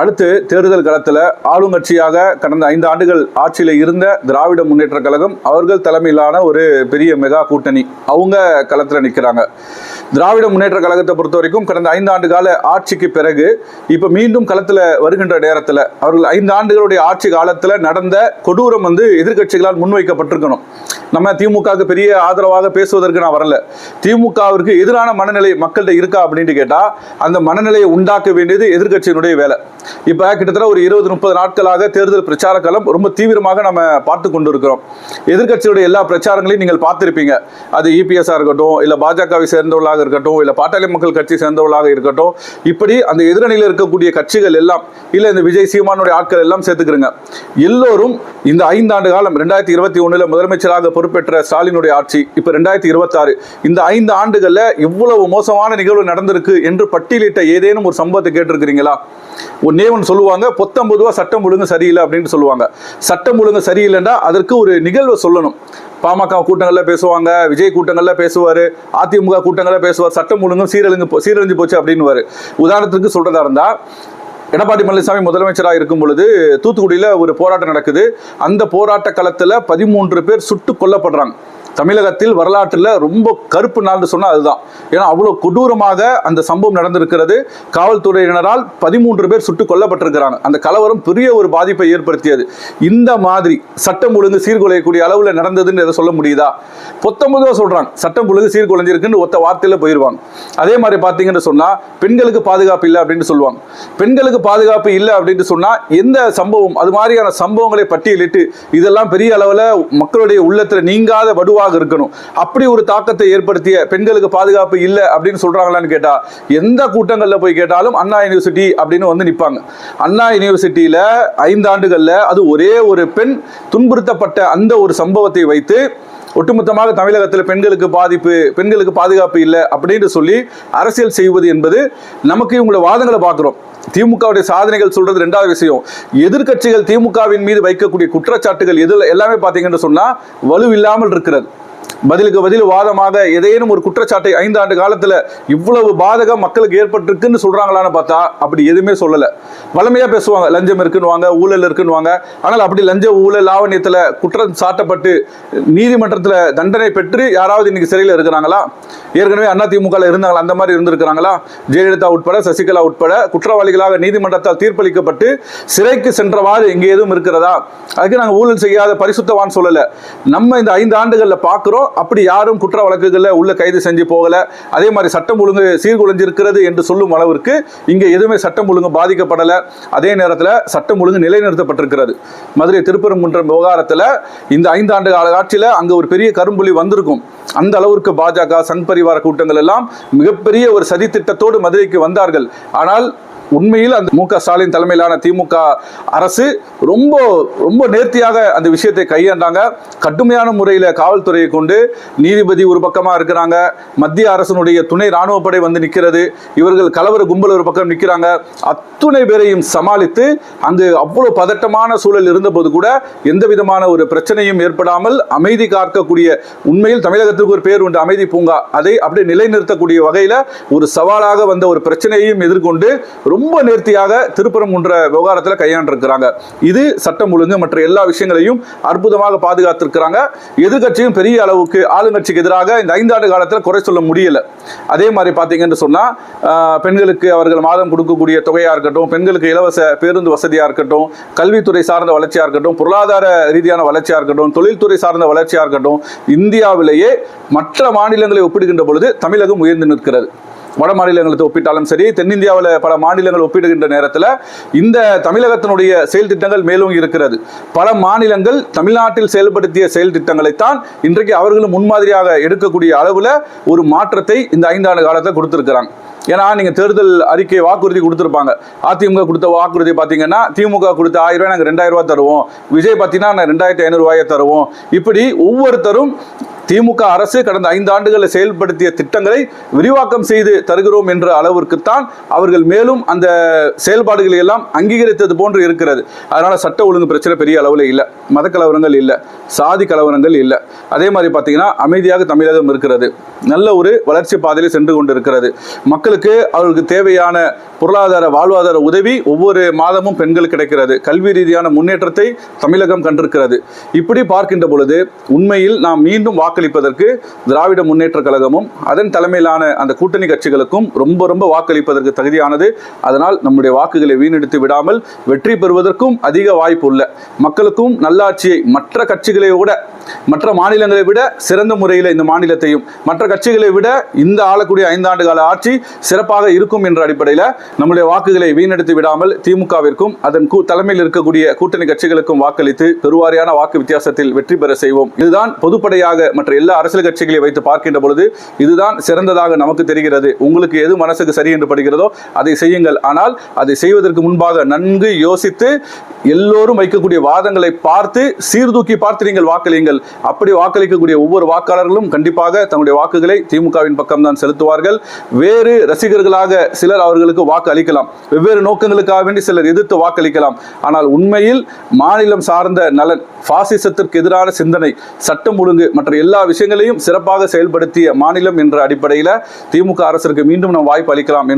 அடுத்து தேர்தல் களத்தில் ஆளுங்கட்சியாக கடந்த 5 ஆண்டுகள் ஆட்சியில் இருந்த திராவிட முன்னேற்ற கழகம் அவர்கள் தலைமையிலான ஒரு பெரிய மெகா கூட்டணி அவங்க களத்தில் நிற்கிறாங்க. திராவிட முன்னேற்ற கழகத்தை பொறுத்த வரைக்கும் கடந்த 5 ஆண்டு கால ஆட்சிக்கு பிறகு இப்போ மீண்டும் களத்தில் வருகின்ற நேரத்தில் அவர்கள் 5 ஆண்டுகளுடைய ஆட்சி காலத்தில் நடந்த கொடூரம் எதிர்க்கட்சிகளால் முன்வைக்கப்பட்டிருக்கணும். நம்ம திமுகவுக்கு பெரிய ஆதரவாக பேசுவதற்கு நான் வரல. திமுகவிற்கு எதிரான மனநிலை மக்கள்கிட்ட இருக்கா அப்படின்னு கேட்டால் அந்த மனநிலையை உண்டாக்க வேண்டியது எதிர்க்கட்சியினுடைய வேலை. இப்போ கிட்டத்தட்ட ஒரு 20-30 நாட்களாக தேர்தல் பிரச்சார களம் ரொம்ப தீவிரமாக நம்ம பார்த்து கொண்டு இருக்கிறோம். எதிர்க்கட்சியுடைய எல்லா பிரச்சாரங்களையும் நீங்கள் பார்த்திருப்பீங்க. அது இபிஎஸ்ஆ இருக்கட்டும், இல்லை பாஜகவை சேர்ந்தவர்களாக இருக்கட்டும், இல்லை பாட்டாளி மக்கள் கட்சி சேர்ந்தவர்களாக இருக்கட்டும், இப்படி அந்த எதிரணியில் இருக்கக்கூடிய கட்சிகள் எல்லாம், இல்லை இந்த விஜய் சீமானுடைய ஆட்கள் எல்லாம் சேர்த்துக்கிறங்க. எல்லோரும் இந்த 5 ஆண்டு காலம் 2021 முதலமைச்சராக பொறுப்பேற்ற ஸ்டாலினுடைய ஆட்சி, இப்போ 2026 இந்த 5 ஆண்டுகளில் எவ்வளவு மோசமான நிகழ்வு நடந்திருக்கு என்று பட்டியலிட்ட ஏதேனும் ஒரு சம்பவத்தை கேட்டிருக்கிறீங்களா? ஒன்னே ஒன்று சொல்லுவாங்க, பொதுவாக சட்டம் ஒழுங்கு சரியில்லை அப்படின்னு சொல்லுவாங்க. சட்டம் ஒழுங்கு சரியில்லைன்னா அதற்கு ஒரு நிகழ்வை சொல்லணும். பாமக கூட்டங்களில் பேசுவாங்க, விஜய் கூட்டங்களில் பேசுவார், அதிமுக கூட்டங்களில் பேசுவார், சட்டம் ஒழுங்கும் சீரழிஞ்சு போச்சு அப்படின்னு. உதாரணத்துக்கு சொல்றதா இருந்தா, எடப்பாடி பழனிசாமி முதலமைச்சராக இருக்கும் பொழுது தூத்துக்குடியில் ஒரு போராட்டம் நடக்குது. அந்த போராட்ட களத்தில் 13 பேர் சுட்டு கொல்லப்படுறாங்க. தமிழகத்தில் வரலாற்றில் ரொம்ப கருப்பு நாள்னு சொன்னால் அதுதான். ஏன்னா அவ்வளோ கொடூரமாக அந்த சம்பவம் நடந்திருக்கிறது. காவல்துறையினரால் 13 பேர் சுட்டு கொல்லப்பட்டிருக்கிறாங்க. அந்த கலவரம் பெரிய ஒரு பாதிப்பை ஏற்படுத்தியது. இந்த மாதிரி சட்டம் ஒழுங்கு சீர்குலையக்கூடிய அளவில் நடந்ததுன்னு எதை சொல்ல முடியுதா? பொதுவாக சொல்றாங்க சட்டம் ஒழுங்கு சீர்குலைஞ்சிருக்குன்னு ஒத்த வார்த்தையில் போயிடுவாங்க. அதே மாதிரி பார்த்தீங்கன்னு சொன்னால் பெண்களுக்கு பாதுகாப்பு இல்லை அப்படின்னு சொல்லுவாங்க. பெண்களுக்கு பாதுகாப்பு இல்லை அப்படின்னு சொன்னால் எந்த சம்பவம், அது மாதிரியான சம்பவங்களை பட்டியலிட்டு இதெல்லாம் பெரிய அளவில் மக்களுடைய உள்ளத்தில் நீங்காத வடுவாக இருக்கணும். அப்படி ஒரு தாக்கத்தை ஏற்படுத்திய பெண்களுக்கு பாதுகாப்பு இல்லை அப்படின்னு சொல்றாங்களான்னு கேட்டா, எந்த கூட்டங்கள்ல போய் கேட்டாலும் அண்ணா யூனிவர்சிட்டி அப்படின்னு நிற்பாங்க. அண்ணா யூனிவர்சிட்டியில 5 ஆண்டுகள்ல அது ஒரே ஒரு பெண் துன்புறுத்தப்பட்ட அந்த ஒரு சம்பவத்தை வைத்து ஒட்டுமொத்தமாக தமிழகத்தில் பெண்களுக்கு பாதுகாப்பு இல்லை அப்படின்னு சொல்லி அரசியல் செய்வது என்பது, நமக்கு இவங்களோட வாதங்களை பார்க்கிறோம். திமுகவுடைய சாதனைகள் சொல்றது 2வது விஷயம். எதிர்க்கட்சிகள் திமுகவின் மீது வைக்கக்கூடிய குற்றச்சாட்டுகள் எல்லாமே பார்த்தீங்கன்னு சொன்னா வலுவில்லாமல் இருக்கிறது. பதிலுக்கு பதில் வாதமாக ஏதேனும் ஒரு குற்றச்சாட்டை 5 ஆண்டு காலத்தில் இவ்வளவு பாதகம் மக்களுக்கு ஏற்பட்டிருக்குன்னு சொல்றாங்களான்னு பார்த்தா அப்படி எதுவுமே சொல்லலை. வளமையா பேசுவாங்க, லஞ்சம் இருக்குன்னு, ஊழல் இருக்குன்னு. ஆனால் அப்படி லஞ்ச ஊழல் லாவண்யத்தில் குற்றம் சாட்டப்பட்டு நீதிமன்றத்தில் தண்டனை பெற்று யாராவது இன்னைக்கு சிறையில் இருக்கிறாங்களா? ஏற்கனவே அதிமுக இருந்தாங்களா? அந்த மாதிரி இருந்திருக்கிறாங்களா? ஜெயலலிதா உட்பட, சசிகலா உட்பட குற்றவாளிகளாக நீதிமன்றத்தால் தீர்ப்பளிக்கப்பட்டு சிறைக்கு சென்றவாறு இங்கே எதுவும் இருக்கிறதா? அதுக்கு நாங்கள் ஊழல் செய்யாத பரிசுத்தவான் சொல்லலை. நம்ம இந்த 5 ஆண்டுகளில் பார்க்கிறோம், அப்படி யாரும் குற்ற வழக்குகளில் உள்ள கைது செஞ்சு போகல. அதே மாதிரி சட்டம் ஒழுங்கு சீர்குலைஞ்சிருக்கிறது என்று சொல்லும் அளவிற்கு இங்கே எதுவுமே சட்டம் ஒழுங்கு பாதிக்கப்படலை. அதே நேரத்தில் சட்டம் ஒழுங்கு நிலைநிறுத்தப்பட்டிருக்கிறது. மதுரை திருப்பரங்குன்றம் விவகாரத்தில் இந்த 5 ஆண்டு கால ஆட்சியில் அங்கே ஒரு பெரிய கரும்புலி வந்திருக்கும். அந்த அளவிற்கு பாஜக, சங் பரிவார கூட்டங்கள் எல்லாம் மிகப்பெரிய ஒரு சதி திட்டத்தோடு மதுரைக்கு வந்தார்கள். ஆனால் உண்மையில் அந்த மு க ஸ்டாலின் தலைமையிலான திமுக அரசு ரொம்ப ரொம்ப நேர்த்தியாக அந்த விஷயத்தை கையாண்டாங்க. கடுமையான முறையில் காவல்துறையை கொண்டு, நீதிபதி ஒரு பக்கமாக இருக்கிறாங்க, மத்திய அரசனுடைய துணை ராணுவப்படை நிற்கிறது, இவர்கள் கலவர கும்பல் ஒரு பக்கம் நிற்கிறாங்க. அத்துணை பேரையும் சமாளித்து அங்கு அவ்வளவு பதட்டமான சூழல் இருந்தபோது கூட எந்த விதமான ஒரு பிரச்சனையும் ஏற்படாமல் அமைதி காக்கக்கூடிய, உண்மையில் தமிழகத்திற்கு ஒரு பேர் உண்டு அமைதி பூங்கா, அதை அப்படியே நிலைநிறுத்தக்கூடிய வகையில் ஒரு சவாலாக வந்த ஒரு பிரச்சனையையும் எதிர்கொண்டு ரொம்ப நேர்த்தியாக திருப்பரங்குன்ற விவகாரத்தில் கையாண்டிருக்கிறாங்க. இது சட்டம் ஒழுங்கு மற்ற எல்லா விஷயங்களையும் அற்புதமாக பாதுகாத்திருக்கிறாங்க. எதிர்கட்சியும் பெரிய அளவுக்கு ஆளுங்கட்சிக்கு எதிராக இந்த 5 ஆண்டு காலத்தில் குறை சொல்ல முடியல. அதே மாதிரி பார்த்தீங்கன்னு சொன்னா, பெண்களுக்கு அவர்கள் மாதம் கொடுக்கக்கூடிய தொகையா இருக்கட்டும், பெண்களுக்கு இலவச பேருந்து வசதியா இருக்கட்டும், கல்வித்துறை சார்ந்த வளர்ச்சியா இருக்கட்டும், பொருளாதார ரீதியான வளர்ச்சியா இருக்கட்டும், தொழில்துறை சார்ந்த வளர்ச்சியா இருக்கட்டும், இந்தியாவிலேயே மற்ற மாநிலங்களை ஒப்பிடுகின்ற பொழுது தமிழகம் உயர்ந்து நிற்கிறது. வட மாநிலங்களை ஒப்பிட்டாலும் சரி, தென்னிந்தியாவில் பல மாநிலங்கள் ஒப்பிடுகின்ற நேரத்தில் இந்த தமிழகத்தினுடைய செயல் திட்டங்கள் மேலும் இருக்கிறது. பல மாநிலங்கள் தமிழ்நாட்டில் செயல்படுத்திய செயல் திட்டங்களைத்தான் இன்றைக்கு அவர்களும் முன்மாதிரியாக எடுக்கக்கூடிய அளவில் ஒரு மாற்றத்தை இந்த 5 ஆண்டு காலத்தில் கொடுத்திருக்கிறாங்க. ஏன்னா நீங்கள் தேர்தல் அறிக்கை வாக்குறுதி கொடுத்துருப்பாங்க. அதிமுக கொடுத்த வாக்குறுதி பார்த்தீங்கன்னா, திமுக கொடுத்த 1000 ரூபாய் நாங்கள் 2000 ரூபாய் தருவோம், விஜய் பார்த்தீங்கன்னா 2500 ரூபாயை தருவோம். இப்படி ஒவ்வொருத்தரும் திமுக அரசு கடந்த 5 ஆண்டுகளில் செயல்படுத்திய திட்டங்களை விரிவாக்கம் செய்து தருகிறோம் என்ற அளவிற்குத்தான் அவர்கள் மேலும் அந்த செயல்பாடுகளை எல்லாம் அங்கீகரித்தது போன்று இருக்கிறது. அதனால சட்ட ஒழுங்கு பிரச்சனை பெரிய அளவில் இல்லை, மத கலவரங்கள் இல்லை, சாதி கலவரங்கள் இல்லை. அதே மாதிரி பார்த்தீங்கன்னா அமைதியாக தமிழகம் இருக்கிறது, நல்ல ஒரு வளர்ச்சி பாதையில் சென்று கொண்டிருக்கிறது. மக்களுக்கு அவர்களுக்கு தேவையான பொருளாதார வாழ்வாதார உதவி ஒவ்வொரு மாதமும் பெண்களுக்கு கிடைக்கிறது. கல்வி ரீதியான முன்னேற்றத்தை தமிழகம் கண்டிருக்கிறது. இப்படி பார்க்கின்ற பொழுது உண்மையில் நாம் மீண்டும் வாக்களிப்பதற்கு திராவிட முன்னேற்ற கழகமும் அதன் தலைமையிலான அந்த கூட்டணி கட்சிகளுக்கும் ரொம்ப வாக்களிப்பதற்கு தகுதியானது. அதனால் நம்முடைய வாக்குகளை வீணடித்து விடாமல் வெற்றி பெறுவதற்கும் அதிக வாய்ப்பு உள்ள, மக்களுக்கும் நல்லாட்சியை மற்ற கட்சிகளை விட, மற்ற மாநிலங்களை விட சிறந்த முறையில் இந்த மாநிலத்தையும், மற்ற கட்சிகளை விட இந்த ஆளக்கூடிய 5 ஆண்டு கால ஆட்சி சிறப்பாக இருக்கும் என்ற அடிப்படையில் நம்முடைய வாக்குகளை வீணடித்து விடாமல் திமுகவிற்கும் அதன் தலைமையில் இருக்கக்கூடிய கூட்டணி கட்சிகளுக்கும் வாக்களித்து பெருவாரியான வாக்கு வித்தியாசத்தில் வெற்றி பெற செய்வோம். இதுதான் பொதுப்படையாக மற்ற எல்லா அரசியல் கட்சிகளை வைத்து பார்க்கின்ற பொழுது இதுதான் சிறந்ததாக நமக்கு தெரிகிறது. உங்களுக்கு எது மனசுக்கு சரி என்று படுகிறதோ அதை செய்யுங்கள். ஆனால் அதை செய்வதற்கு முன்பாக நன்கு யோசித்து எல்லோரும் வைக்கக்கூடிய வாதங்களை பார்த்து சீர்தூக்கி பார்த்து நீங்கள் வாக்களியுங்கள். அப்படி வாக்களிக்கக்கூடிய ஒவ்வொரு வாக்காளர்களும் கண்டிப்பாக தன்னுடைய வாக்குகளை திமுகவின் பக்கம் தான் செலுத்துவார்கள். வேறு ரசிகர்களாக சிலர் அவர்களுக்கு வாக்கு அளிக்கலாம், வெவ்வேறு நோக்கங்களுக்காக வேண்டி சிலர் எதிர்த்து வாக்களிக்கலாம். ஆனால் உண்மையில் மாநிலம் சார்ந்த நலன், பாசிசத்திற்கு எதிரான சிந்தனை, சட்டம் ஒழுங்கு மற்ற எல்லா விஷயங்களையும் சிறப்பாக செயல்படுத்திய மாநிலம் என்ற அடிப்படையில் திமுக அரசிற்கு மீண்டும் நாம் வாய்ப்பு அளிக்கலாம்.